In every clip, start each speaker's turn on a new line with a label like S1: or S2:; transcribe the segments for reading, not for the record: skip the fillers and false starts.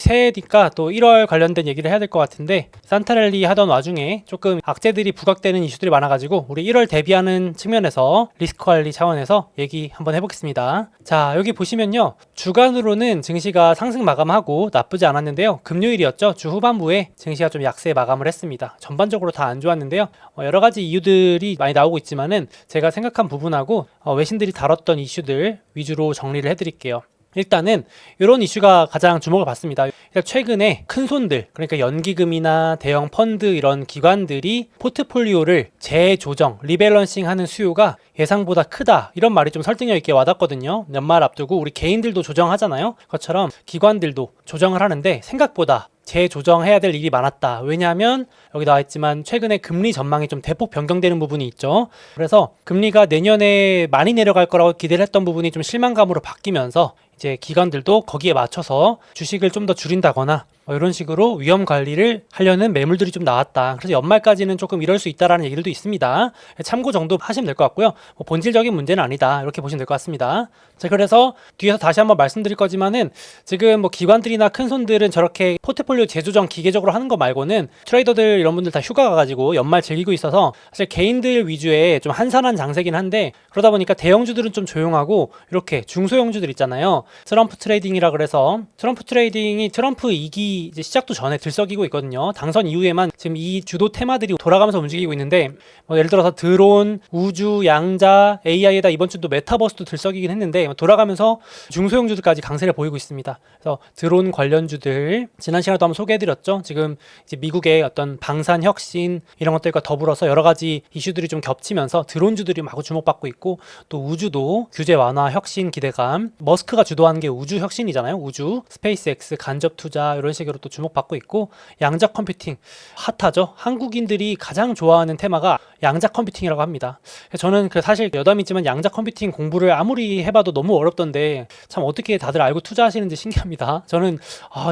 S1: 새해니까 또 1월 관련된 얘기를 해야 될 것 같은데, 산타랠리 하던 와중에 조금 악재들이 부각되는 이슈들이 많아가지고 우리 1월 대비하는 측면에서 리스크 관리 차원에서 얘기 한번 해보겠습니다. 자, 여기 보시면요, 주간으로는 증시가 상승 마감하고 나쁘지 않았는데요, 금요일이었죠. 주 후반부에 증시가 좀 약세 마감을 했습니다. 전반적으로 다 안 좋았는데요, 여러 가지 이유들이 많이 나오고 있지만은 제가 생각한 부분하고 외신들이 다뤘던 이슈들 위주로 정리를 해드릴게요. 일단은 이런 이슈가 가장 주목을 받습니다. 최근에 큰 손들, 그러니까 연기금이나 대형 펀드 이런 기관들이 포트폴리오를 재조정, 리밸런싱 하는 수요가 예상보다 크다, 이런 말이 좀 설득력 있게 와닿거든요. 연말 앞두고 우리 개인들도 조정하잖아요. 그것처럼 기관들도 조정을 하는데 생각보다 재조정해야 될 일이 많았다. 왜냐하면 여기 나와있지만 최근에 금리 전망이 좀 대폭 변경되는 부분이 있죠. 그래서 금리가 내년에 많이 내려갈 거라고 기대를 했던 부분이 좀 실망감으로 바뀌면서 이제 기관들도 거기에 맞춰서 주식을 좀 더 줄인다거나 이런 식으로 위험 관리를 하려는 매물들이 좀 나왔다. 그래서 연말까지는 조금 이럴 수 있다라는 얘기들도 있습니다. 참고 정도 하시면 될 것 같고요. 본질적인 문제는 아니다, 이렇게 보시면 될 것 같습니다. 자, 그래서 뒤에서 다시 한번 말씀드릴 거지만은 지금 기관들이나 큰 손들은 저렇게 포트폴리오 재조정 기계적으로 하는 거 말고는 트레이더들 이런 분들 다 휴가 가가지고 연말 즐기고 있어서 사실 개인들 위주의 좀 한산한 장세긴 한데, 그러다 보니까 대형주들은 좀 조용하고 이렇게 중소형주들 있잖아요. 트럼프 트레이딩이라 그래서 트럼프 트레이딩이 트럼프 2기 이제 시작도 전에 들썩이고 있거든요. 당선 이후에만 지금 이 주도 테마들이 돌아가면서 움직이고 있는데, 예를 들어서 드론, 우주, 양자, AI에다 이번 주도 메타버스도 들썩이긴 했는데 돌아가면서 중소형주들까지 강세를 보이고 있습니다. 그래서 드론 관련주들 지난 시간에도 한번 소개해드렸죠. 지금 이제 미국의 어떤 방산 혁신 이런 것들과 더불어서 여러 가지 이슈들이 좀 겹치면서 드론주들이 마구 주목받고 있고, 또 우주도 규제 완화 혁신 기대감, 머스크가 주도하는 게 우주 혁신이잖아요. 우주, 스페이스X 간접 투자 이런 식으로 또 주목받고 있고, 양자 컴퓨팅 핫하죠. 한국인들이 가장 좋아하는 테마가 양자 컴퓨팅이라고 합니다. 저는 사실 여담이지만 양자 컴퓨팅 공부를 아무리 해봐도 너무 어렵던데 참 어떻게 다들 알고 투자하시는지 신기합니다. 저는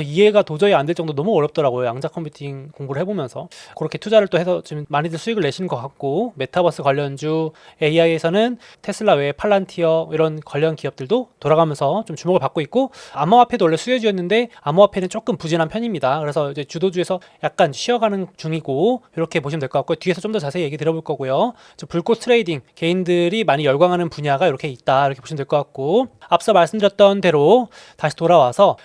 S1: 이해가 도저히 안 될 정도 너무 어렵더라고요. 양자 컴퓨팅 공부를 해보면서 그렇게 투자를 또 해서 지금 많이들 수익을 내시는 것 같고, 메타버스 관련주, AI에서는 테슬라 외에 팔란티어 이런 관련 기업들도 돌아가면서 좀 주목을 받고 있고, 암호화폐도 원래 수혜주였는데 암호화폐는 조금 부진한 편입니다. 그래서 이제 주도주에서 약간 쉬어가는 중이고, 이렇게 보시면 될 것 같고, 뒤에서 좀 더 자세히 얘기 들어볼 거고요. 불꽃 트레이딩, 개인들이 많이 열광하는 분야가 이렇게 있다, 이렇게 보시면 될 것 같고, 앞서 말씀드렸던 대로 다시 돌아와서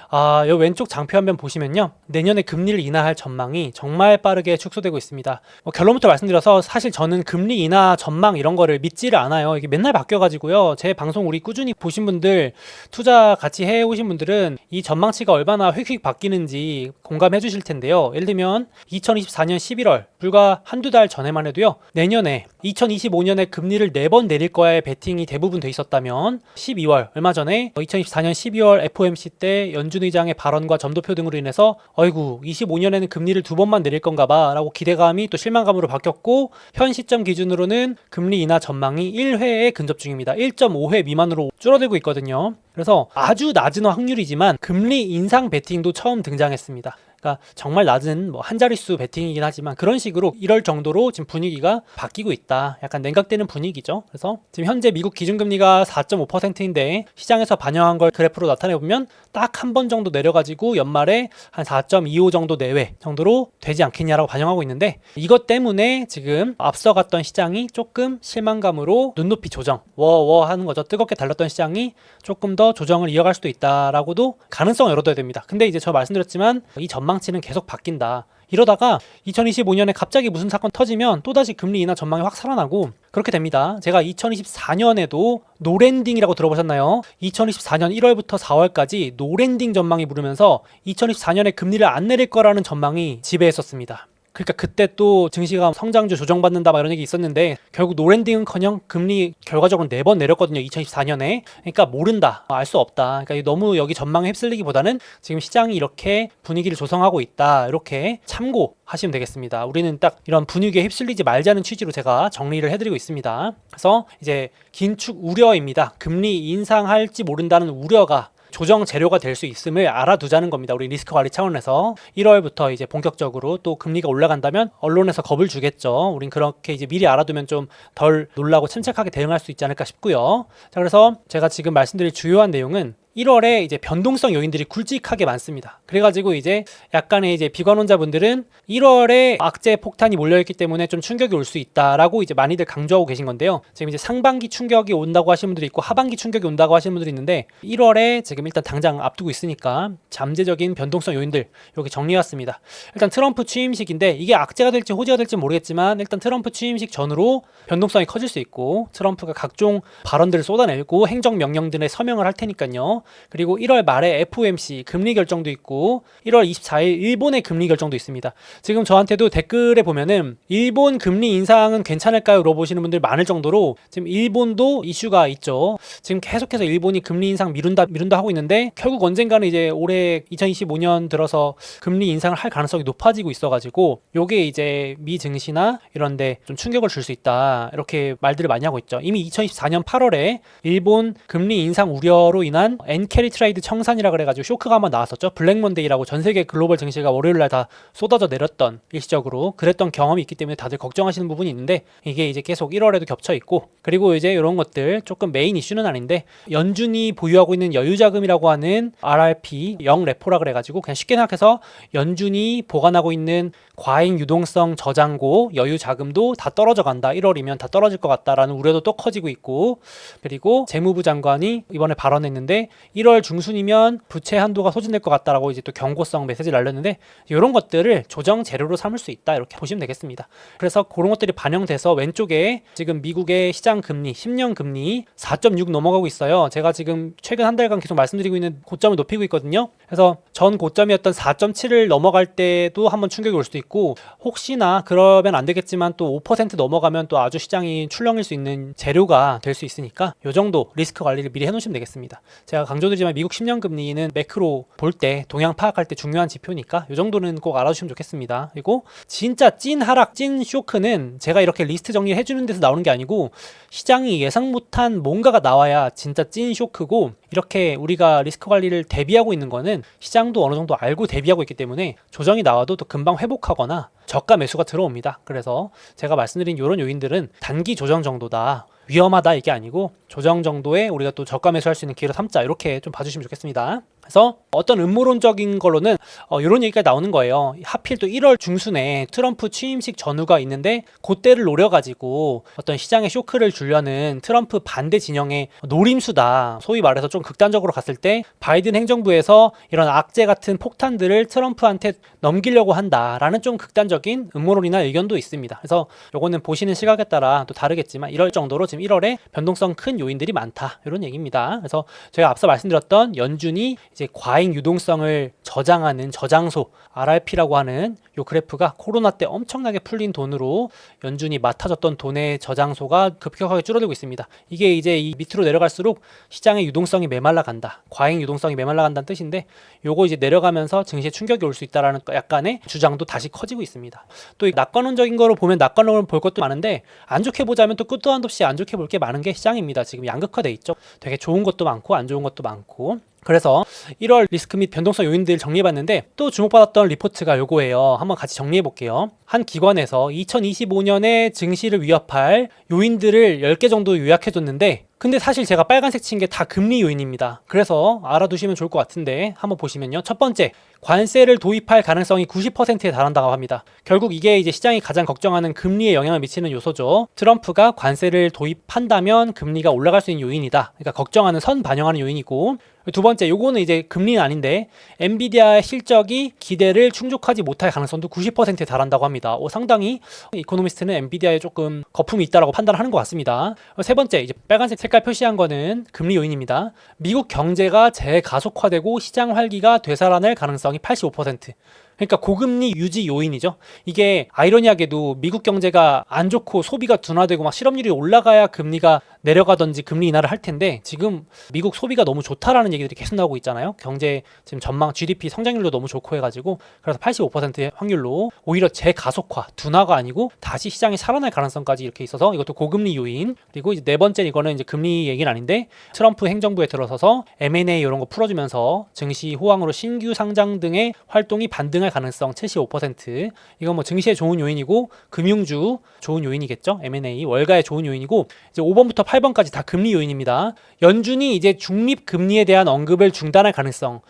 S1: 이 왼쪽 장표 한번 보시면요, 내년에 금리를 인하할 전망이 정말 빠르게 축소되고 있습니다. 결론부터 말씀드려서 사실 저는 금리 인하 전망 이런 거를 믿지를 않아요. 이게 맨날 바뀌어가지고요. 제 방송 우리 꾸준히 보신 분들, 투자 같이 해오신 분들은 이 전망치가 얼마나 휙휙 바뀌는지 공감해 주실 텐데요. 예를 들면 2024년 11월 불과 한두 달 전에만 해도요, 내년에 2025년에 금리를 4번 내릴 거야의 베팅이 대부분 돼 있었다면, 12월 얼마 전에 2024년 12월 FOMC 때 연준 의장의 발언과 점도표 등으로 인해서 25년에는 금리를 2번만 내릴 건가 봐 라고 기대감이 또 실망감으로 바뀌었고, 현 시점 기준으로는 금리 인하 전망이 1회에 근접 중입니다. 1.5회 미만으로 줄어들고 있거든요. 그래서 아주 낮은 확률이지만 금리 인상 베팅도 처음 등장했습니다. 그러니까 정말 낮은 한 자릿수 베팅이긴 하지만 그런 식으로 이럴 정도로 지금 분위기가 바뀌고 있다. 약간 냉각되는 분위기죠. 그래서 지금 현재 미국 기준금리가 4.5%인데 시장에서 반영한 걸 그래프로 나타내보면 딱 한 번 정도 내려가지고 연말에 한 4.25 정도 내외 정도로 되지 않겠냐라고 반영하고 있는데, 이것 때문에 지금 앞서갔던 시장이 조금 실망감으로 눈높이 조정, 워워 하는 거죠. 뜨겁게 달렸던 시장이 조금 더 조정을 이어갈 수도 있다라고도 가능성을 열어둬야 됩니다. 근데 이제 저 말씀드렸지만 이 전망치는 계속 바뀐다. 이러다가 2025년에 갑자기 무슨 사건 터지면 또다시 금리 인하 전망이 확 살아나고 그렇게 됩니다. 제가 2024년에도 노랜딩이라고 들어보셨나요? 2024년 1월부터 4월까지 노랜딩 전망이 부르면서 2024년에 금리를 안 내릴 거라는 전망이 지배했었습니다. 그러니까 그때 또 증시가 성장주 조정받는다 막 이런 얘기 있었는데, 결국 노랜딩은커녕 금리 결과적으로 4번 내렸거든요. 2024년에. 그러니까 모른다, 알 수 없다. 그러니까 너무 여기 전망에 휩쓸리기보다는 지금 시장이 이렇게 분위기를 조성하고 있다, 이렇게 참고하시면 되겠습니다. 우리는 딱 이런 분위기에 휩쓸리지 말자는 취지로 제가 정리를 해드리고 있습니다. 그래서 이제 긴축 우려입니다. 금리 인상할지 모른다는 우려가 조정 재료가 될 수 있음을 알아두자는 겁니다. 우리 리스크 관리 차원에서 1월부터 이제 본격적으로 또 금리가 올라간다면 언론에서 겁을 주겠죠. 우린 그렇게 이제 미리 알아두면 좀 덜 놀라고 침착하게 대응할 수 있지 않을까 싶고요. 자, 그래서 제가 지금 말씀드릴 주요한 내용은 1월에 이제 변동성 요인들이 굵직하게 많습니다. 그래가지고 이제 약간의 이제 비관론자분들은 1월에 악재 폭탄이 몰려있기 때문에 좀 충격이 올 수 있다라고 이제 많이들 강조하고 계신 건데요. 지금 이제 상반기 충격이 온다고 하시는 분들이 있고 하반기 충격이 온다고 하시는 분들이 있는데 1월에 지금 일단 당장 앞두고 있으니까 잠재적인 변동성 요인들 여기 정리해왔습니다. 일단 트럼프 취임식인데 이게 악재가 될지 호재가 될지 모르겠지만 일단 트럼프 취임식 전후로 변동성이 커질 수 있고 트럼프가 각종 발언들을 쏟아내고 행정명령들에 서명을 할 테니까요. 그리고 1월 말에 FOMC 금리 결정도 있고 1월 24일 일본의 금리 결정도 있습니다. 지금 저한테도 댓글에 보면은 일본 금리 인상은 괜찮을까요? 물어보시는 분들 많을 정도로 지금 일본도 이슈가 있죠. 지금 계속해서 일본이 금리 인상 미룬다 하고 있는데 결국 언젠가는 이제 올해 2025년 들어서 금리 인상을 할 가능성이 높아지고 있어가지고 요게 이제 미 증시나 이런데 좀 충격을 줄 수 있다 이렇게 말들을 많이 하고 있죠. 이미 2024년 8월에 일본 금리 인상 우려로 인한 엔캐리 트레이드 청산이라 그래가지고 쇼크가 한번 나왔었죠. 블랙먼데이라고 전 세계 글로벌 증시가 월요일날 다 쏟아져 내렸던 일시적으로 그랬던 경험이 있기 때문에 다들 걱정하시는 부분이 있는데 이게 이제 계속 1월에도 겹쳐 있고 그리고 이제 이런 것들 조금 메인 이슈는 아닌데 연준이 보유하고 있는 여유자금이라고 하는 RRP 0레포라 그래가지고 그냥 쉽게 생각해서 연준이 보관하고 있는 과잉 유동성 저장고 여유자금도 다 떨어져 간다. 1월이면 다 떨어질 것 같다라는 우려도 또 커지고 있고 그리고 재무부 장관이 이번에 발언했는데 1월 중순이면 부채 한도가 소진될 것 같다라고 이제 또 경고성 메시지를 날렸는데 이런 것들을 조정 재료로 삼을 수 있다 이렇게 보시면 되겠습니다. 그래서 그런 것들이 반영돼서 왼쪽에 지금 미국의 시장 금리 10년 금리 4.6 넘어가고 있어요. 제가 지금 최근 한 달간 계속 말씀드리고 있는 고점을 높이고 있거든요. 그래서 전 고점이었던 4.7을 넘어갈 때도 한번 충격이 올 수도 있고 혹시나 그러면 안 되겠지만 또 5% 넘어가면 또 아주 시장이 출렁일 수 있는 재료가 될 수 있으니까 이 정도 리스크 관리를 미리 해놓으시면 되겠습니다. 제가 강조드리지만 미국 10년 금리는 매크로 볼 때 동향 파악할 때 중요한 지표니까 이 정도는 꼭 알아주시면 좋겠습니다. 그리고 진짜 찐 하락, 찐 쇼크는 제가 이렇게 리스트 정리를 해주는 데서 나오는 게 아니고 시장이 예상 못한 뭔가가 나와야 진짜 찐 쇼크고 이렇게 우리가 리스크 관리를 대비하고 있는 거는 시장도 어느 정도 알고 대비하고 있기 때문에 조정이 나와도 또 금방 회복하거나 저가 매수가 들어옵니다. 그래서 제가 말씀드린 이런 요인들은 단기 조정 정도다. 위험하다 이게 아니고 조정 정도에 우리가 또 저가 매수할 수 있는 기회로 삼자 이렇게 좀 봐주시면 좋겠습니다. 그래서 어떤 음모론적인 걸로는 이런 얘기가 나오는 거예요. 하필 또 1월 중순에 트럼프 취임식 전후가 있는데 그때를 노려가지고 어떤 시장에 쇼크를 주려는 트럼프 반대 진영의 노림수다. 소위 말해서 좀 극단적으로 갔을 때 바이든 행정부에서 이런 악재 같은 폭탄들을 트럼프한테 넘기려고 한다라는 좀 극단적인 음모론이나 의견도 있습니다. 그래서 요거는 보시는 시각에 따라 또 다르겠지만 이럴 정도로 지금 1월에 변동성 큰 요인들이 많다 이런 얘기입니다. 그래서 제가 앞서 말씀드렸던 연준이 이제 과잉 유동성을 저장하는 저장소 RRP라고 하는 요 그래프가 코로나 때 엄청나게 풀린 돈으로 연준이 맡아줬던 돈의 저장소가 급격하게 줄어들고 있습니다. 이게 이제 이 밑으로 내려갈수록 시장의 유동성이 메말라 간다. 과잉 유동성이 메말라 간다는 뜻인데 요거 이제 내려가면서 증시에 충격이 올 수 있다라는 약간의 주장도 다시 커지고 있습니다. 또 낙관론적인 거로 보면 낙관론을 볼 것도 많은데 안 좋게 보자면 또 끝도 한도 없이 안 좋게 볼 게 많은 게 시장입니다. 지금 양극화돼 있죠. 되게 좋은 것도 많고 안 좋은 것도 많고 그래서 1월 리스크 및 변동성 요인들 정리해봤는데 또 주목받았던 리포트가 요거예요. 한번 같이 정리해볼게요. 한 기관에서 2025년에 증시를 위협할 요인들을 10개 정도 요약해줬는데 근데 사실 제가 빨간색 친 게 다 금리 요인입니다. 그래서 알아두시면 좋을 것 같은데 한번 보시면요. 첫 번째, 관세를 도입할 가능성이 90%에 달한다고 합니다. 결국 이게 이제 시장이 가장 걱정하는 금리에 영향을 미치는 요소죠. 트럼프가 관세를 도입한다면 금리가 올라갈 수 있는 요인이다. 그러니까 걱정하는 선 반영하는 요인이고 두 번째, 요거는 이제 금리는 아닌데 엔비디아의 실적이 기대를 충족하지 못할 가능성도 90%에 달한다고 합니다. 상당히 이코노미스트는 엔비디아에 조금 거품이 있다라고 판단하는 것 같습니다. 세 번째, 이제 빨간색 색깔 표시한 거는 금리 요인입니다. 미국 경제가 재가속화되고 시장 활기가 되살아날 가능성이 85%. 그러니까 고금리 유지 요인이죠. 이게 아이러니하게도 미국 경제가 안 좋고 소비가 둔화되고 막 실업률이 올라가야 금리가 내려가든지 금리 인하를 할 텐데 지금 미국 소비가 너무 좋다라는 얘기들이 계속 나오고 있잖아요. 경제 지금 전망 GDP 성장률도 너무 좋고 해가지고 그래서 85%의 확률로 오히려 재가속화 둔화가 아니고 다시 시장이 살아날 가능성까지 이렇게 있어서 이것도 고금리 요인. 그리고 이제 네 번째 이거는 이제 금리 얘기는 아닌데 트럼프 행정부에 들어서서 M&A 이런 거 풀어주면서 증시 호황으로 신규 상장 등의 활동이 반등할 가능성 75%. 이건 뭐 증시에 좋은 요인이고 금융주 좋은 요인이겠죠. M&A 월가에 좋은 요인이고 이제 5번부터 8번까지 다 금리 요인입니다. 연준이 이제 중립 금리에 대한 언급을 중단할 가능성.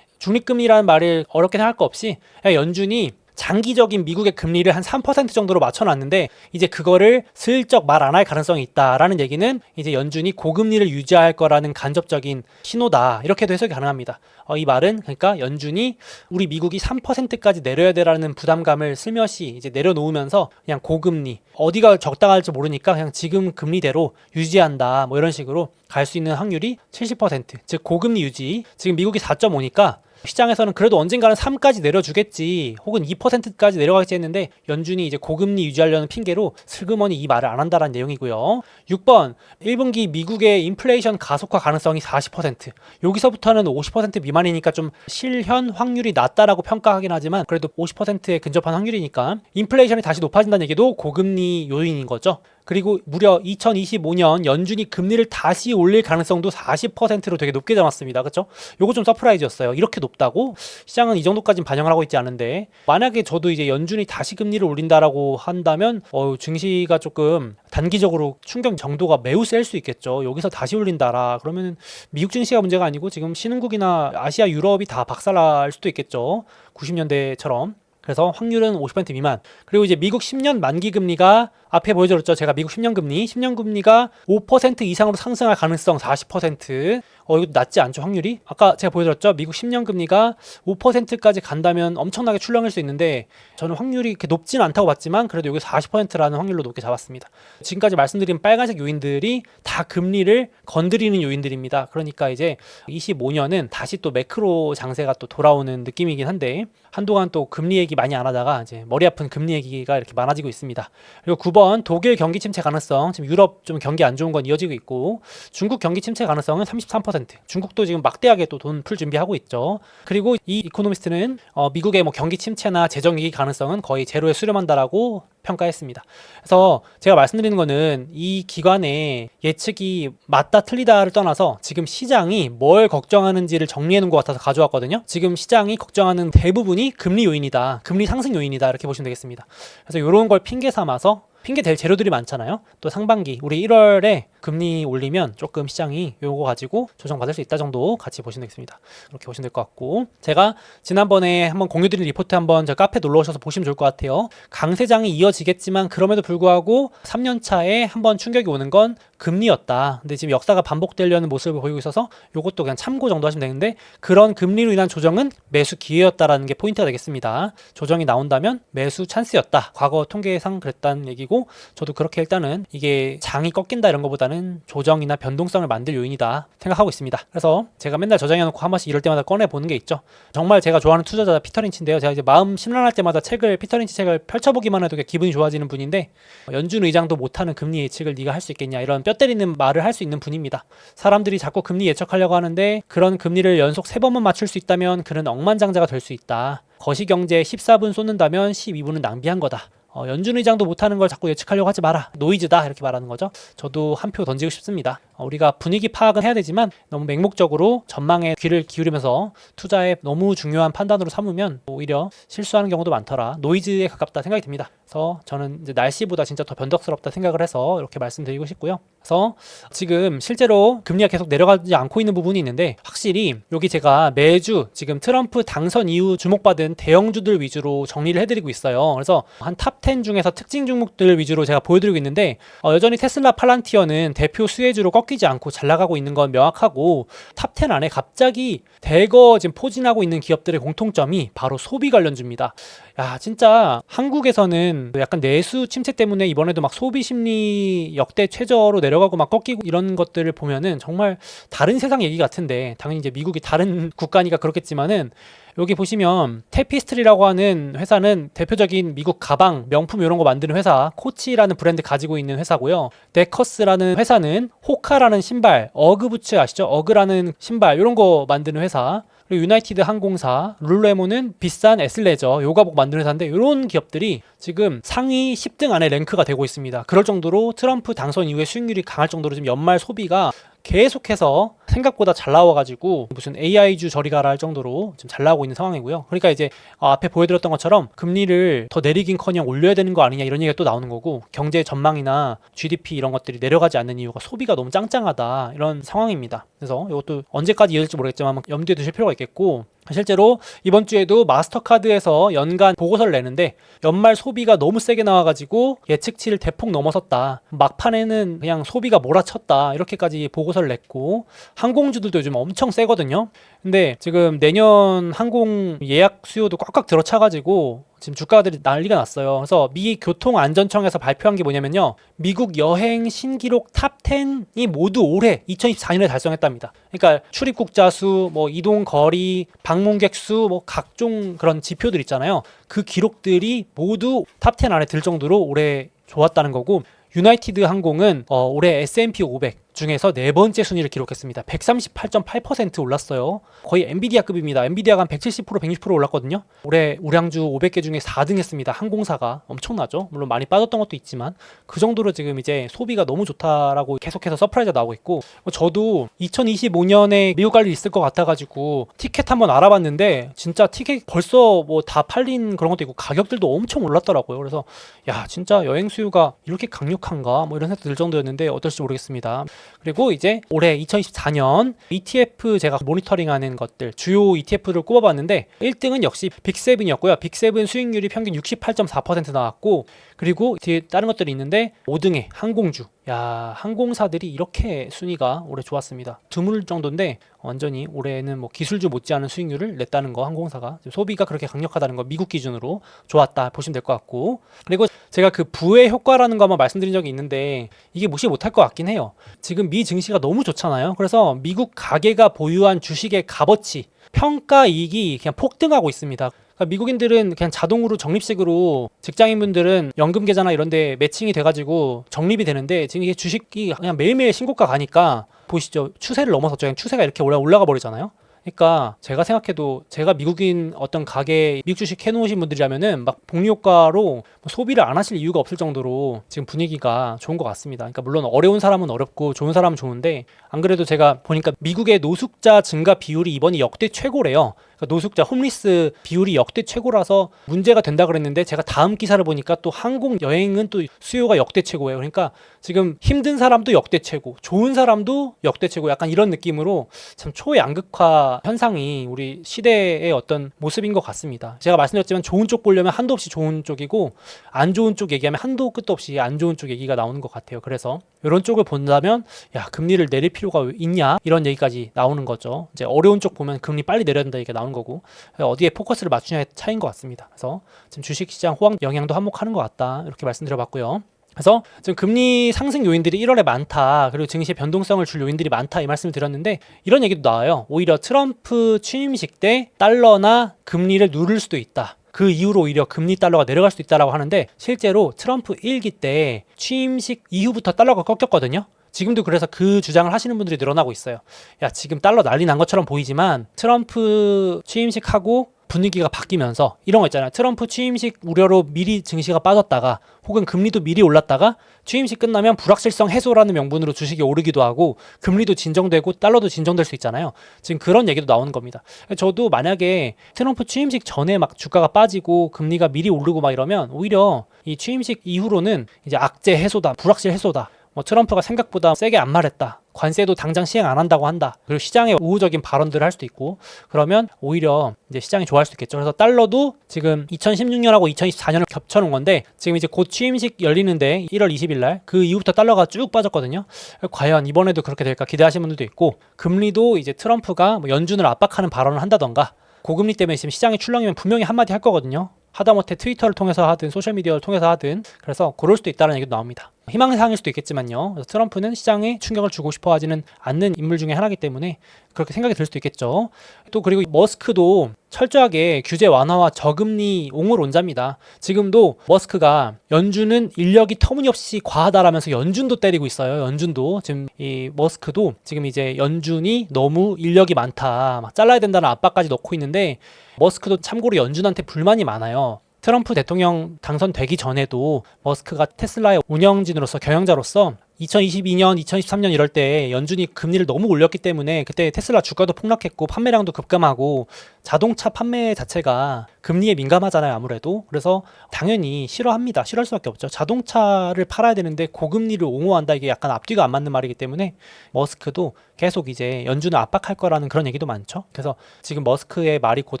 S1: 중립금리라는 말을 어렵게 생각할 거 없이 연준이 장기적인 미국의 금리를 한 3% 정도로 맞춰놨는데 이제 그거를 슬쩍 말 안 할 가능성이 있다라는 얘기는 이제 연준이 고금리를 유지할 거라는 간접적인 신호다. 이렇게도 해석이 가능합니다. 이 말은 그러니까 연준이 우리 미국이 3%까지 내려야 되라는 부담감을 슬며시 이제 내려놓으면서 그냥 고금리 어디가 적당할지 모르니까 그냥 지금 금리대로 유지한다. 뭐 이런 식으로 갈 수 있는 확률이 70%. 즉 고금리 유지. 지금 미국이 4.5니까 시장에서는 그래도 언젠가는 3까지 내려주겠지 혹은 2%까지 내려가겠지 했는데 연준이 이제 고금리 유지하려는 핑계로 슬그머니 이 말을 안 한다는 내용이고요. 6번 1분기 미국의 인플레이션 가속화 가능성이 40%. 여기서부터는 50% 미만이니까 좀 실현 확률이 낮다라고 평가하긴 하지만 그래도 50%에 근접한 확률이니까 인플레이션이 다시 높아진다는 얘기도 고금리 요인인 거죠. 그리고 무려 2025년 연준이 금리를 다시 올릴 가능성도 40%로 되게 높게 잡았습니다. 그렇죠? 요거 좀 서프라이즈였어요. 이렇게 높다고? 시장은 이 정도까지는 반영을 하고 있지 않은데 만약에 저도 이제 연준이 다시 금리를 올린다라고 한다면 증시가 조금 단기적으로 충격 정도가 매우 셀 수 있겠죠. 여기서 다시 올린다라 그러면 미국 증시가 문제가 아니고 지금 신흥국이나 아시아, 유럽이 다 박살날 수도 있겠죠. 90년대처럼. 그래서 확률은 50% 미만. 그리고 이제 미국 10년 만기 금리가 앞에 보여드렸죠. 제가 미국 10년 금리, 10년 금리가 5% 이상으로 상승할 가능성 40%. 이것도 낮지 않죠, 확률이? 아까 제가 보여드렸죠. 미국 10년 금리가 5%까지 간다면 엄청나게 출렁일 수 있는데 저는 확률이 그렇게 높진 않다고 봤지만 그래도 여기 40%라는 확률로 높게 잡았습니다. 지금까지 말씀드린 빨간색 요인들이 다 금리를 건드리는 요인들입니다. 그러니까 이제 25년은 다시 또 매크로 장세가 또 돌아오는 느낌이긴 한데 한동안 또 금리 얘기 많이 안 하다가 이제 머리 아픈 금리 얘기가 이렇게 많아지고 있습니다. 그리고 9번 독일 경기 침체 가능성. 지금 유럽 좀 경기 안 좋은 건 이어지고 있고 중국 경기 침체 가능성은 33%. 중국도 지금 막대하게 또 돈 풀 준비하고 있죠. 그리고 이 이코노미스트는 미국의 뭐 경기 침체나 재정 위기 가능성은 거의 제로에 수렴한다라고 평가했습니다. 그래서 제가 말씀드리는 거는 이 기관의 예측이 맞다 틀리다를 떠나서 지금 시장이 뭘 걱정하는지를 정리해 놓은 것 같아서 가져왔거든요. 지금 시장이 걱정하는 대부분이 금리 요인이다. 금리 상승 요인이다. 이렇게 보시면 되겠습니다. 그래서 이런 걸 핑계 삼아서 핑계 될 재료들이 많잖아요. 또 상반기 우리 1월에 금리 올리면 조금 시장이 요거 가지고 조정받을 수 있다 정도 같이 보시면 되겠습니다. 그렇게 보시면 될 것 같고 제가 지난번에 한번 공유드린 리포트 한번 저 카페 놀러 오셔서 보시면 좋을 것 같아요. 강세장이 이어지겠지만 그럼에도 불구하고 3년 차에 한번 충격이 오는 건 금리였다. 근데 지금 역사가 반복되려는 모습을 보이고 있어서 요것도 그냥 참고 정도 하시면 되는데 그런 금리로 인한 조정은 매수 기회였다라는 게 포인트가 되겠습니다. 조정이 나온다면 매수 찬스였다. 과거 통계상 그랬다는 얘기고 저도 그렇게 일단은 이게 장이 꺾인다 이런 것보다는 조정이나 변동성을 만들 요인이다 생각하고 있습니다. 그래서 제가 맨날 저장해놓고 한 번씩 이럴 때마다 꺼내보는 게 있죠. 정말 제가 좋아하는 투자자 피터 린치인데요. 제가 이제 마음 심란할 때마다 피터 린치 책을 펼쳐보기만 해도 기분이 좋아지는 분인데 연준 의장도 못하는 금리 예측을 네가 할 수 있겠냐 이런 뼈 때리는 말을 할 수 있는 분입니다. 사람들이 자꾸 금리 예측하려고 하는데 그런 금리를 연속 3번만 맞출 수 있다면 그는 억만장자가 될 수 있다. 거시경제에 14분 쏟는다면 12분은 낭비한 거다. 연준 의장도 못하는 걸 자꾸 예측하려고 하지 마라. 노이즈다. 이렇게 말하는 거죠. 저도 한 표 던지고 싶습니다. 우리가 분위기 파악은 해야 되지만 너무 맹목적으로 전망에 귀를 기울이면서 투자에 너무 중요한 판단으로 삼으면 오히려 실수하는 경우도 많더라. 노이즈에 가깝다 생각이 듭니다. 그래서 저는 이제 날씨보다 진짜 더 변덕스럽다 생각을 해서 이렇게 말씀드리고 싶고요. 그래서 지금 실제로 금리가 계속 내려가지 않고 있는 부분이 있는데 확실히 여기 제가 매주 지금 트럼프 당선 이후 주목받은 대형주들 위주로 정리를 해드리고 있어요. 그래서 한 탑 10 중에서 특징 종목들 위주로 제가 보여드리고 있는데 여전히 테슬라 팔란티어는 대표 수혜주로 꺾이지 않고 잘 나가고 있는 건 명확하고 탑 10 안에 갑자기 대거 지금 포진하고 있는 기업들의 공통점이 바로 소비 관련주입니다. 야 진짜 한국에서는 약간 내수 침체 때문에 이번에도 막 소비 심리 역대 최저로 내려가고 막 꺾이고 이런 것들을 보면은 정말 다른 세상 얘기 같은데 당연히 이제 미국이 다른 국가니까 그렇겠지만은 여기 보시면 테피스트리라고 하는 회사는 대표적인 미국 가방, 명품 이런 거 만드는 회사, 코치라는 브랜드 가지고 있는 회사고요. 데커스라는 회사는 호카라는 신발, 어그부츠 아시죠? 어그라는 신발 이런 거 만드는 회사. 그리고 유나이티드 항공사, 룰루레몬은 비싼 애슬레저, 요가복 만드는 회사인데 이런 기업들이 지금 상위 10등 안에 랭크가 되고 있습니다. 그럴 정도로 트럼프 당선 이후에 수익률이 강할 정도로 지금 연말 소비가 계속해서 생각보다 잘 나와가지고 무슨 AI주 저리 가라 할 정도로 지금 잘 나오고 있는 상황이고요. 그러니까 이제 앞에 보여드렸던 것처럼 금리를 더 내리긴커녕 올려야 되는 거 아니냐 이런 얘기가 또 나오는 거고, 경제 전망이나 GDP 이런 것들이 내려가지 않는 이유가 소비가 너무 짱짱하다 이런 상황입니다. 그래서 이것도 언제까지 이어질지 모르겠지만 염두에 두실 필요가 있겠고, 실제로 이번 주에도 마스터카드에서 연간 보고서를 내는데 연말 소비가 너무 세게 나와가지고 예측치를 대폭 넘어섰다, 막판에는 그냥 소비가 몰아쳤다, 이렇게까지 보고서를 냈고, 항공주들도 요즘 엄청 세거든요. 근데 지금 내년 항공 예약 수요도 꽉꽉 들어차가지고 지금 주가들이 난리가 났어요. 그래서 미 교통안전청에서 발표한 게 뭐냐면요, 미국 여행 신기록 탑10이 모두 올해 2024년에 달성했답니다. 그러니까 출입국자 수, 뭐 이동 거리, 방문객 수, 뭐 각종 그런 지표들 있잖아요. 그 기록들이 모두 탑10 안에 들 정도로 올해 좋았다는 거고, 유나이티드 항공은 올해 S&P 500 중에서 네 번째 순위를 기록했습니다. 138.8% 올랐어요. 거의 엔비디아급입니다. 엔비디아가 한 170%, 160% 올랐거든요. 올해 우량주 500개 중에 4등 했습니다. 항공사가 엄청나죠. 물론 많이 빠졌던 것도 있지만 그 정도로 지금 이제 소비가 너무 좋다라고 계속해서 서프라이즈가 나오고 있고, 저도 2025년에 미국 갈 일 있을 것 같아가지고 티켓 한번 알아봤는데 진짜 티켓 벌써 뭐 다 팔린 그런 것도 있고 가격들도 엄청 올랐더라고요. 그래서 야, 진짜 여행 수요가 이렇게 강력한가 뭐 이런 생각도 들 정도였는데 어떨지 모르겠습니다. 그리고 이제 올해 2024년 ETF 제가 모니터링하는 것들 주요 ETF를 꼽아봤는데 1등은 역시 빅7이었고요. 빅7 수익률이 평균 68.4% 나왔고, 그리고 뒤에 다른 것들이 있는데 5등에 항공주. 야, 항공사들이 이렇게 순위가 올해 좋았습니다. 드물 정도인데 완전히 올해는 뭐 기술주 못지않은 수익률을 냈다는 거, 항공사가 소비가 그렇게 강력하다는 거 미국 기준으로 좋았다 보시면 될 것 같고, 그리고 제가 그 부의 효과라는 거 한번 말씀드린 적이 있는데 이게 무시 못할 것 같긴 해요. 지금 미 증시가 너무 좋잖아요. 그래서 미국 가계가 보유한 주식의 값어치, 평가이익이 그냥 폭등하고 있습니다. 미국인들은 그냥 자동으로 적립식으로, 직장인분들은 연금 계좌나 이런 데 매칭이 돼가지고 적립이 되는데 지금 이게 주식이 그냥 매일매일 신고가 가니까 보이시죠? 추세를 넘어섰죠. 그냥 추세가 이렇게 올라가 버리잖아요. 그러니까 제가 생각해도 제가 미국인 어떤 가게 미국 주식 해놓으신 분들이라면은 막 복리효과로 소비를 안 하실 이유가 없을 정도로 지금 분위기가 좋은 것 같습니다. 그러니까 물론 어려운 사람은 어렵고 좋은 사람은 좋은데, 안 그래도 제가 보니까 미국의 노숙자 증가 비율이 이번이 역대 최고래요. 그러니까 노숙자 홈리스 비율이 역대 최고라서 문제가 된다 그랬는데, 제가 다음 기사를 보니까 또 항공 여행은 또 수요가 역대 최고예요. 그러니까 지금 힘든 사람도 역대 최고, 좋은 사람도 역대 최고, 약간 이런 느낌으로 참 초양극화 현상이 우리 시대의 어떤 모습인 것 같습니다. 제가 말씀드렸지만 좋은 쪽 보려면 한도 없이 좋은 쪽이고, 안 좋은 쪽 얘기하면 한도 끝도 없이 안 좋은 쪽 얘기가 나오는 것 같아요. 그래서 이런 쪽을 본다면 야, 금리를 내릴 필요가 있냐 이런 얘기까지 나오는 거죠. 이제 어려운 쪽 보면 금리 빨리 내려야 된다 얘기가 나오는 거고, 어디에 포커스를 맞추냐의 차이인 것 같습니다. 그래서 지금 주식시장 호황 영향도 한몫하는 것 같다 이렇게 말씀드려봤고요. 그래서 지금 금리 상승 요인들이 1월에 많다, 그리고 증시의 변동성을 줄 요인들이 많다 이 말씀을 드렸는데, 이런 얘기도 나와요. 오히려 트럼프 취임식 때 달러나 금리를 누를 수도 있다. 그 이후로 오히려 금리 달러가 내려갈 수도 있다라고 하는데, 실제로 트럼프 1기 때 취임식 이후부터 달러가 꺾였거든요. 지금도 그래서 그 주장을 하시는 분들이 늘어나고 있어요. 야, 지금 달러 난리 난 것처럼 보이지만 트럼프 취임식하고 분위기가 바뀌면서 이런 거 있잖아요. 트럼프 취임식 우려로 미리 증시가 빠졌다가 혹은 금리도 미리 올랐다가 취임식 끝나면 불확실성 해소라는 명분으로 주식이 오르기도 하고 금리도 진정되고 달러도 진정될 수 있잖아요. 지금 그런 얘기도 나오는 겁니다. 저도 만약에 트럼프 취임식 전에 막 주가가 빠지고 금리가 미리 오르고 막 이러면 오히려 이 취임식 이후로는 이제 악재 해소다, 불확실 해소다, 뭐 트럼프가 생각보다 세게 안 말했다, 관세도 당장 시행 안 한다고 한다, 그리고 시장에 우호적인 발언들을 할 수도 있고, 그러면 오히려 이제 시장이 좋아할 수도 있겠죠. 그래서 달러도 지금 2016년하고 2024년을 겹쳐놓은 건데, 지금 이제 곧 취임식 열리는데 1월 20일 날 그 이후부터 달러가 쭉 빠졌거든요. 과연 이번에도 그렇게 될까 기대하시는 분들도 있고, 금리도 이제 트럼프가 뭐 연준을 압박하는 발언을 한다던가, 고금리 때문에 지금 시장이 출렁이면 분명히 한마디 할 거거든요. 하다못해 트위터를 통해서 하든 소셜미디어를 통해서 하든. 그래서 그럴 수도 있다는 얘기도 나옵니다. 희망사항일 수도 있겠지만요. 그래서 트럼프는 시장에 충격을 주고 싶어 하지는 않는 인물 중에 하나이기 때문에 그렇게 생각이 들 수도 있겠죠. 또 그리고 머스크도 철저하게 규제 완화와 저금리 옹호론자입니다. 지금도 머스크가 연준은 인력이 터무니없이 과하다라면서 연준도 때리고 있어요. 연준도 지금 이 머스크도 지금 이제 연준이 너무 인력이 많다, 막 잘라야 된다는 압박까지 넣고 있는데, 머스크도 참고로 연준한테 불만이 많아요. 트럼프 대통령 당선되기 전에도 머스크가 테슬라의 운영진으로서 경영자로서 2022년, 2023년 이럴 때 연준이 금리를 너무 올렸기 때문에 그때 테슬라 주가도 폭락했고 판매량도 급감하고 자동차 판매 자체가 금리에 민감하잖아요, 아무래도. 그래서 당연히 싫어합니다. 싫어할 수밖에 없죠. 자동차를 팔아야 되는데 고금리를 옹호한다, 이게 약간 앞뒤가 안 맞는 말이기 때문에 머스크도 계속 이제 연준을 압박할 거라는 그런 얘기도 많죠. 그래서 지금 머스크의 말이 곧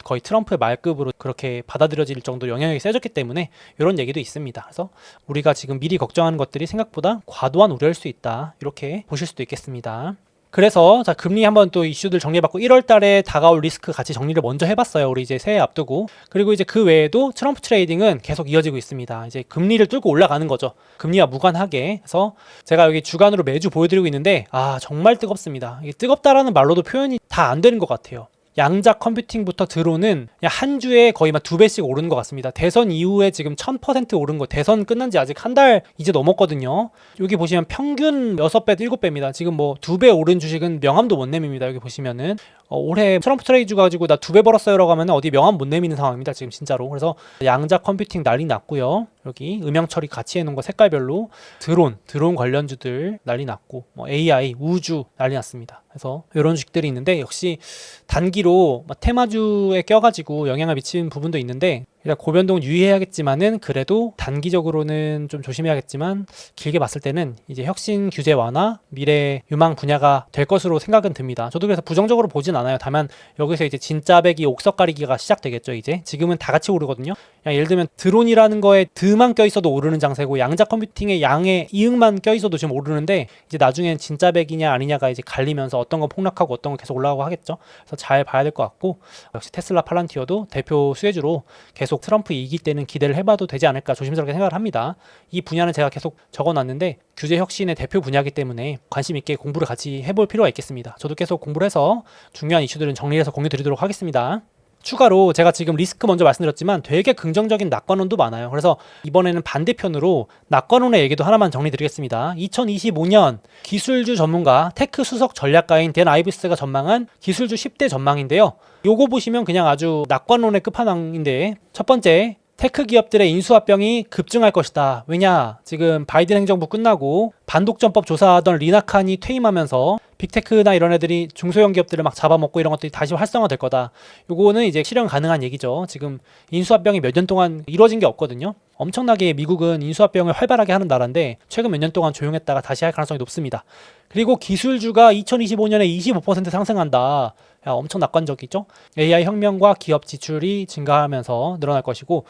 S1: 거의 트럼프의 말급으로 그렇게 받아들여질 정도로 영향력이 세졌기 때문에 이런 얘기도 있습니다. 그래서 우리가 지금 미리 걱정하는 것들이 생각보다 과도한 우려일 수 있다, 이렇게 보실 수도 있겠습니다. 그래서 자, 금리 한번 또 이슈들 정리해봤고 1월 달에 다가올 리스크 같이 정리를 먼저 해봤어요. 우리 이제 새해 앞두고. 그리고 이제 그 외에도 트럼프 트레이딩은 계속 이어지고 있습니다. 이제 금리를 뚫고 올라가는 거죠. 금리와 무관하게. 그래서 제가 여기 주간으로 매주 보여드리고 있는데 정말 뜨겁습니다. 이게 뜨겁다라는 말로도 표현이 다 안 되는 것 같아요. 양자 컴퓨팅부터 드론은 한 주에 거의 막 2배씩 오르는 것 같습니다. 대선 이후에 지금 1000% 오른 거, 대선 끝난 지 아직 한 달 이제 넘었거든요. 여기 보시면 평균 6배, 7배입니다. 지금 뭐 2배 오른 주식은 명함도 못 내밉니다. 여기 보시면은 올해 트럼프 트레이드 가지고 나 2배 벌었어요 라고 하면 어디 명함 못 내미는 상황입니다. 지금 진짜로. 그래서 양자 컴퓨팅 난리 났고요. 여기 음영 처리 같이 해놓은 거 색깔별로 드론 관련주들 난리 났고, 뭐 AI, 우주 난리 났습니다. 그래서 이런 주식들이 있는데 역시 단기로 테마주에 껴가지고 영향을 미치는 부분도 있는데 일단 고변동은 유의해야겠지만은 그래도 단기적으로는 좀 조심해야겠지만 길게 봤을 때는 이제 혁신 규제 완화, 미래 유망 분야가 될 것으로 생각은 듭니다. 저도 그래서 부정적으로 보진 않아요. 다만 여기서 이제 진짜 배기 옥석 가리기가 시작되겠죠. 이제 지금은 다 같이 오르거든요. 예를 들면 드론이라는 거에 드만 껴있어도 오르는 장세고 양자 컴퓨팅에 양의 이응만 껴있어도 지금 오르는데 이제 나중엔 진짜 배기냐 아니냐가 이제 갈리면서 어떤 건 폭락하고 어떤 건 계속 올라가고 하겠죠. 그래서 잘 봐야 될 것 같고 역시 테슬라 팔란티어도 대표 수혜주로 계속 트럼프 2기 때는 기대를 해봐도 되지 않을까 조심스럽게 생각을 합니다. 이 분야는 제가 계속 적어놨는데 규제 혁신의 대표 분야이기 때문에 관심 있게 공부를 같이 해볼 필요가 있겠습니다. 저도 계속 공부를 해서 중요한 이슈들은 정리해서 공유 드리도록 하겠습니다. 추가로 제가 지금 리스크 먼저 말씀드렸지만 되게 긍정적인 낙관론도 많아요. 그래서 이번에는 반대편으로 낙관론의 얘기도 하나만 정리드리겠습니다. 2025년 기술주 전문가 테크 수석 전략가인 댄 아이비스가 전망한 기술주 10대 전망인데요. 요거 보시면 그냥 아주 낙관론의 끝판왕인데, 첫 번째, 테크 기업들의 인수합병이 급증할 것이다. 왜냐? 지금 바이든 행정부 끝나고 반독점법 조사하던 리나칸이 퇴임하면서 빅테크나 이런 애들이 중소형 기업들을 막 잡아먹고 이런 것들이 다시 활성화될 거다. 요거는 이제 실현 가능한 얘기죠. 지금 인수합병이 몇 년 동안 이루어진 게 없거든요. 엄청나게 미국은 인수합병을 활발하게 하는 나라인데 최근 몇 년 동안 조용했다가 다시 할 가능성이 높습니다. 그리고 기술주가 2025년에 25% 상승한다. 엄청 낙관적이죠. AI 혁명과 기업 지출이 증가하면서 늘어날 것이고,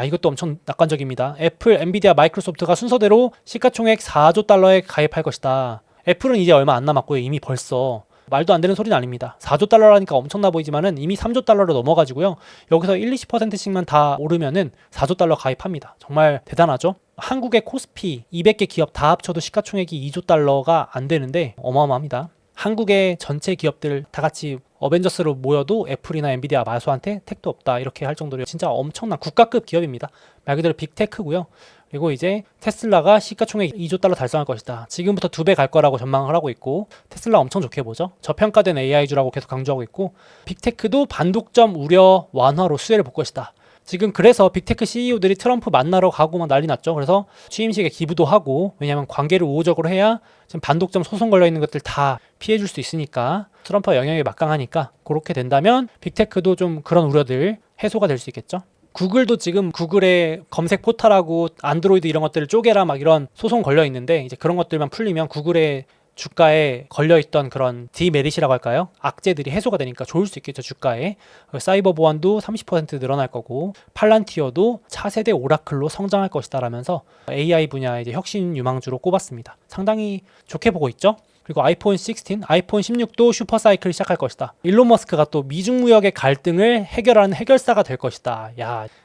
S1: 이것도 엄청 낙관적입니다. 애플, 엔비디아, 마이크로소프트가 순서대로 시가총액 4조 달러에 가입할 것이다. 애플은 이제 얼마 안 남았고요. 이미 벌써 말도 안 되는 소리는 아닙니다. 4조 달러라니까 엄청나 보이지만은 이미 3조 달러로 넘어가지고요. 여기서 1-20%씩만 다 오르면은 4조 달러 가입합니다. 정말 대단하죠. 한국의 코스피 200개 기업 다 합쳐도 시가총액이 2조 달러가 안 되는데 어마어마합니다. 한국의 전체 기업들 다 같이 어벤져스로 모여도 애플이나 엔비디아, 마소한테 택도 없다, 이렇게 할 정도로 진짜 엄청난 국가급 기업입니다. 말 그대로 빅테크고요. 그리고 이제 테슬라가 시가총액 2조 달러 달성할 것이다. 지금부터 2배 갈 거라고 전망을 하고 있고, 테슬라 엄청 좋게 보죠. 저평가된 AI주라고 계속 강조하고 있고, 빅테크도 반독점 우려 완화로 수혜를 볼 것이다. 지금 그래서 빅테크 CEO들이 트럼프 만나러 가고 막 난리 났죠. 그래서 취임식에 기부도 하고, 왜냐하면 관계를 우호적으로 해야 지금 반독점 소송 걸려 있는 것들 다 피해줄 수 있으니까, 트럼프와 영향이 막강하니까 그렇게 된다면 빅테크도 좀 그런 우려들 해소가 될 수 있겠죠. 구글도 지금 구글의 검색 포탈하고 안드로이드 이런 것들을 쪼개라 막 이런 소송 걸려 있는데, 이제 그런 것들만 풀리면 구글의 주가에 걸려있던 그런 디메릿이라고 할까요? 악재들이 해소가 되니까 좋을 수 있겠죠, 주가에. 사이버 보안도 30% 늘어날 거고, 팔란티어도 차세대 오라클로 성장할 것이다 라면서 AI 분야의 이제 혁신 유망주로 꼽았습니다. 상당히 좋게 보고 있죠. 그리고 아이폰 16, 아이폰 16도 슈퍼사이클을 시작할 것이다. 일론 머스크가 또 미중 무역의 갈등을 해결하는 해결사가 될 것이다.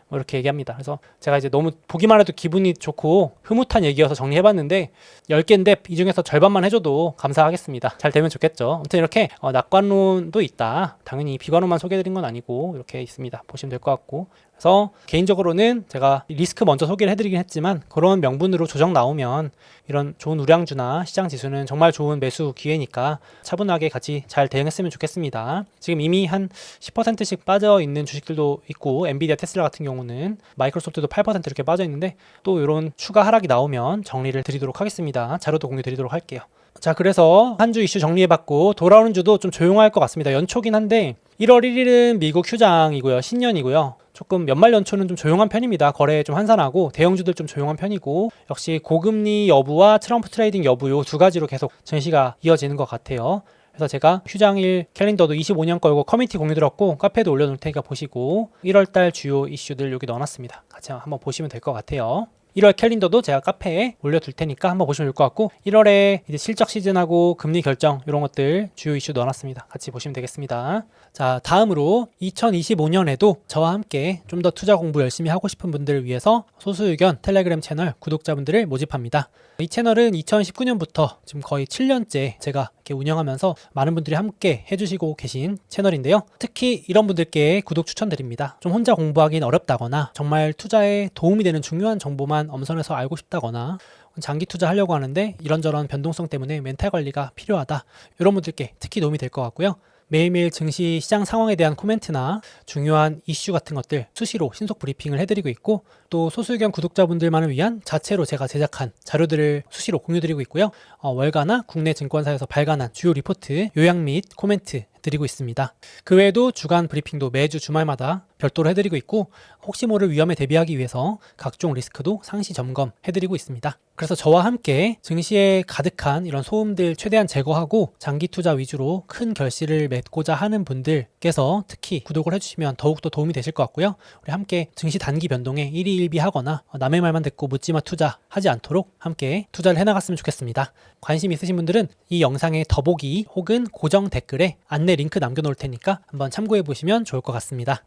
S1: 뭐 이렇게 얘기합니다. 그래서 제가 이제 너무 보기만 해도 기분이 좋고 흐뭇한 얘기여서 정리해봤는데 10개인데 이 중에서 절반만 해줘도 감사하겠습니다. 잘 되면 좋겠죠. 아무튼 이렇게 낙관론도 있다. 당연히 비관론만 소개해드린 건 아니고 이렇게 있습니다. 보시면 될 것 같고, 그래서 개인적으로는 제가 리스크 먼저 소개를 해드리긴 했지만 그런 명분으로 조정 나오면 이런 좋은 우량주나 시장 지수는 정말 좋은 매수 기회니까 차분하게 같이 잘 대응했으면 좋겠습니다. 지금 이미 한 10%씩 빠져 있는 주식들도 있고 엔비디아, 테슬라 같은 경우는 마이크로소프트도 8% 이렇게 빠져 있는데 또 이런 추가 하락이 나오면 정리를 드리도록 하겠습니다. 자료도 공유 드리도록 할게요. 자, 그래서 한 주 이슈 정리해봤고 돌아오는 주도 좀 조용할 것 같습니다. 연초긴 한데 1월 1일은 미국 휴장이고요. 신년이고요. 조금 연말 연초는 좀 조용한 편입니다. 거래 좀 한산하고 대형주들 좀 조용한 편이고 역시 고금리 여부와 트럼프 트레이딩 여부 요 두 가지로 계속 전시가 이어지는 것 같아요. 그래서 제가 휴장일 캘린더도 25년 걸고 커뮤니티 공유 들었고 카페에도 올려놓을 테니까 보시고 1월달 주요 이슈들 여기 넣어놨습니다. 같이 한번 보시면 될 것 같아요. 1월 캘린더도 제가 카페에 올려둘 테니까 한번 보시면 좋을 것 같고 1월에 이제 실적 시즌하고 금리 결정 이런 것들 주요 이슈 넣어놨습니다. 같이 보시면 되겠습니다. 자, 다음으로 2025년에도 저와 함께 좀 더 투자 공부 열심히 하고 싶은 분들을 위해서 소수의견 텔레그램 채널 구독자분들을 모집합니다. 이 채널은 2019년부터 지금 거의 7년째 제가 이렇게 운영하면서 많은 분들이 함께 해주시고 계신 채널인데요. 특히 이런 분들께 구독 추천드립니다. 좀 혼자 공부하기는 어렵다거나 정말 투자에 도움이 되는 중요한 정보만 엄선해서 알고 싶다거나 장기 투자하려고 하는데 이런저런 변동성 때문에 멘탈 관리가 필요하다. 이런 분들께 특히 도움이 될 것 같고요. 매일매일 증시 시장 상황에 대한 코멘트나 중요한 이슈 같은 것들 수시로 신속 브리핑을 해드리고 있고 또 소수의견 구독자분들만을 위한 자체로 제가 제작한 자료들을 수시로 공유드리고 있고요. 월가나 국내 증권사에서 발간한 주요 리포트, 요약 및 코멘트 드리고 있습니다. 그 외에도 주간 브리핑도 매주 주말마다 별도로 해드리고 있고 혹시 모를 위험에 대비하기 위해서 각종 리스크도 상시 점검해드리고 있습니다. 그래서 저와 함께 증시에 가득한 이런 소음들 최대한 제거하고 장기 투자 위주로 큰 결실을 맺고자 하는 분들께서 특히 구독을 해주시면 더욱더 도움이 되실 것 같고요. 우리 함께 증시 단기 변동에 일희일비하거나 남의 말만 듣고 묻지마 투자하지 않도록 함께 투자를 해나갔으면 좋겠습니다. 관심 있으신 분들은 이 영상의 더보기 혹은 고정 댓글에 안내 링크 남겨놓을 테니까 한번 참고해 보시면 좋을 것 같습니다.